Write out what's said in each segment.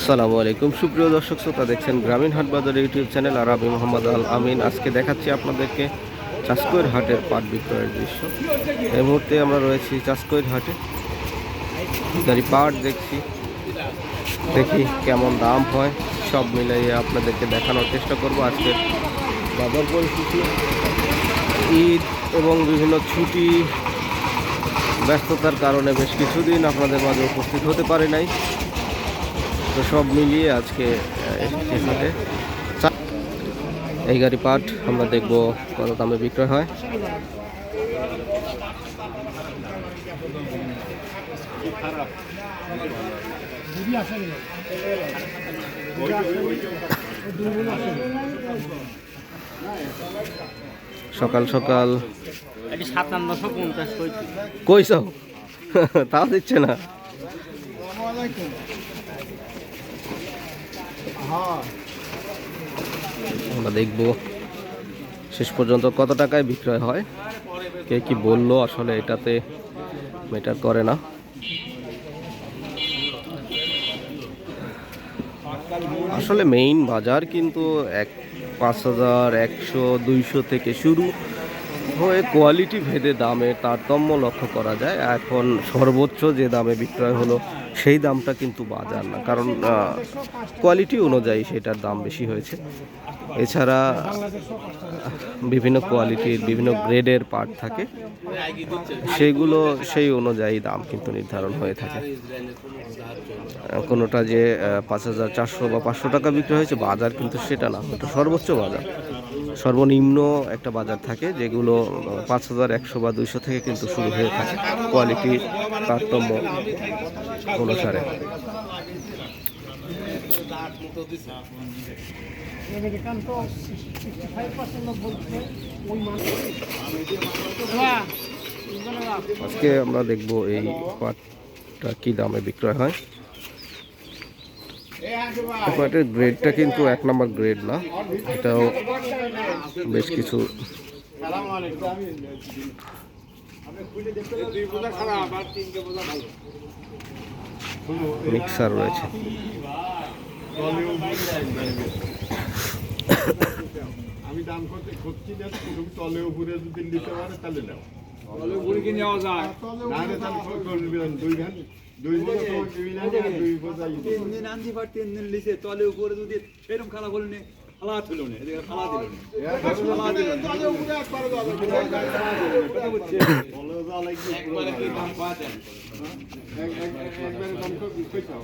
আসসালামু আলাইকুম সুপ্রিয় দর্শক শ্রোতা, দেখছেন গ্রামীণ হাট বাজার ইউটিউব চ্যানেল। আর আমি মোহাম্মদ আল আমিন। আজকে দেখাচ্ছি আপনাদেরকে চাষকৈর হাটের পাট বিক্রয়ের দৃশ্য। এই মুহূর্তে আমরা রয়েছি চাষকৈর হাটে, গাড়ি পাট দেখছি, দেখি কেমন দাম হয় সব মিলিয়ে আপনাদেরকে দেখানোর চেষ্টা করব। আজকে বাজার পরিস্থিতি, ঈদ এবং বিভিন্ন ছুটি ব্যস্ততার কারণে বেশ কিছুদিন আপনাদের মাঝে উপস্থিত হতে পারে নাই, তো সব মিলিয়ে আজকে এসেছি হাটে। এই গাড়ি পাট আমরা দেখব কত দামে বিক্রয় হয়। সকাল সকাল কইস তাও দিচ্ছে না। আমরা দেখব শেষ পর্যন্ত কত টাকায় বিক্রয় হয়। কে কি বললো আসলে এটাতে ম্যাটার করে না। আসলে মেইন বাজার কিন্তু 5,000, 100, 200 থেকে শুরু হয়ে কোয়ালিটি ভেদে দামের তারতম্য লক্ষ্য করা যায়। এখন সর্বোচ্চ যে দামে বিক্রয় হলো সেই দামটা কিন্তু বাজার না, কারণ কোয়ালিটি অনুযায়ী সেটার দাম বেশি হয়েছে। এছাড়া বিভিন্ন কোয়ালিটির বিভিন্ন গ্রেডের পাট থাকে, সেইগুলো সেই অনুযায়ী দাম কিন্তু নির্ধারণ হয়ে থাকে। কোনোটা যে 5,400 বা 500 টাকা বিক্রি হয়েছে বাজার কিন্তু সেটা না, ওটা সর্বোচ্চ বাজার। সর্বনিম্ন একটা বাজার থাকে যেগুলো 5,100 বা 200 থেকে কিন্তু শুরু হয়ে থাকে কোয়ালিটি তারতম্য অনুসারে। আজকে আমরা দেখব এই পাটটা কি দামে বিক্রয় হয়। পাটের গ্রেডটা কিন্তু 1 নম্বর গ্রেড না, এটাও বেশ কিছু মিক্সার রয়েছে। আমি দাম করতে খুঁজছি না, তলে উপরে যদি নিতে পারে তাহলে নাও, তলে উপরে কি নেওয়া যায় না রে, তাহলে করবেন 2 ঘন্টা 2 বছর তো দিবিনা, 2 বছর 3 দিন আনছি বা 3 দিন লিসে তলে উপরে যদি এরকম খারাপ হলো না, খালা ছিল না, এদিকে খালা দিল না, খালা দিল না, তলে উপরে একবারে দাও, কথা বুঝছে তলে দাও লাগবে একবারে কি দাম পাওয়া যায়, একবারে দাম তো কইছো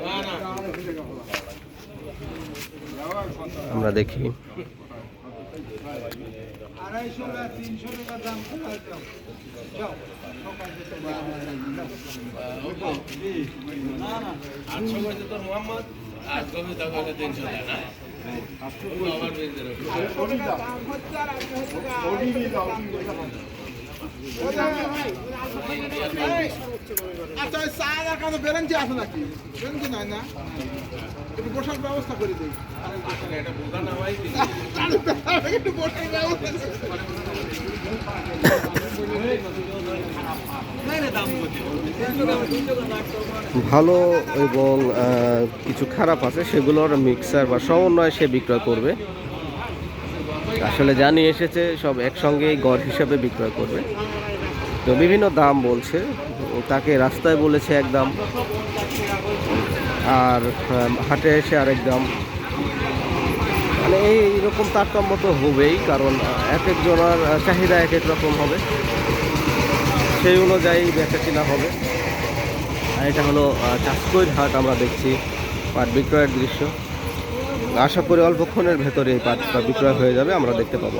না না। আমরা দেখি 250 বা 300 টাকা দাম যাও সকাল থেকে না না 800 বছর তো মোহাম্মদ আজ কবে টাকা 300 টাকা না আবার বেঁধে রাখো ওডি দাও ওডি দাও। আচ্ছা সারা কাছে বেরেন্টি আছে নাকি? বেরেন্টি নাই না, একটু বসার ব্যবস্থা করে দেই। এটা বোঝা না ভাই, একটু বসার ব্যবস্থা ভালো এবং কিছু খারাপ আছে, সেগুলোর মিক্সার বা সমন্বয়ে সে বিক্রয় করবে। আসলে জানি এসেছে সব একসঙ্গেই গড় হিসাবে বিক্রয় করবে, তো বিভিন্ন দাম বলছে। তাকে রাস্তায় বলেছে এক দাম, আর হাটে এসে আরেক দাম। মানে এইরকম তারতম্য তো হবেই, কারণ এক একজনের চাহিদা এক এক রকম হবে, সেই অনুযায়ী বেচা কিনা হবে। আর এটা হলো চাষকৈর হাট, আমরা দেখছি পাট বিক্রয়ের দৃশ্য। আশা করি অল্পক্ষণের ভেতরে এই পাটটা বিক্রয় হয়ে যাবে, আমরা দেখতে পাবো।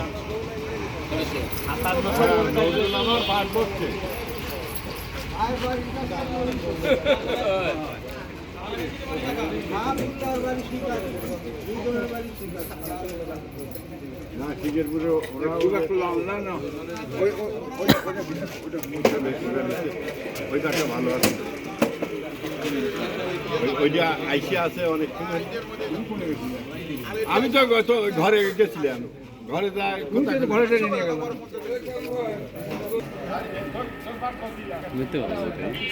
না ঠিকের পুরো ওইটা ভালো আছে, ওইটা আইসিয়া আছে অনেক। আমি তো ঘরে গেছিলাম, ঘরে যাই ঘরে নিয়ে গেলাম।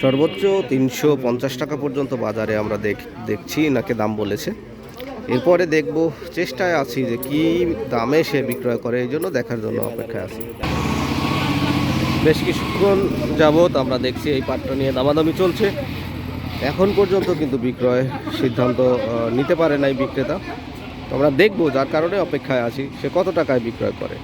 সর্বোচ্চ 350 টাকা পর্যন্ত বাজারে আমরা দেখছি নাকি দাম বলেছে। এরপরে দেখব, চেষ্টায় আছি যে কি দামে সে বিক্রয় করে, এই জন্য দেখার জন্য অপেক্ষায় আছি। বেশ কিছুক্ষণ যাবৎ আমরা দেখছি এই পাটটা নিয়ে দামাদামি চলছে। এখন পর্যন্ত কিন্তু বিক্রয় সিদ্ধান্ত নিতে পারে নাই বিক্রেতা। তো আমরা দেখব, যার কারণে অপেক্ষায় আছি সে কত টাকায় বিক্রয় করে।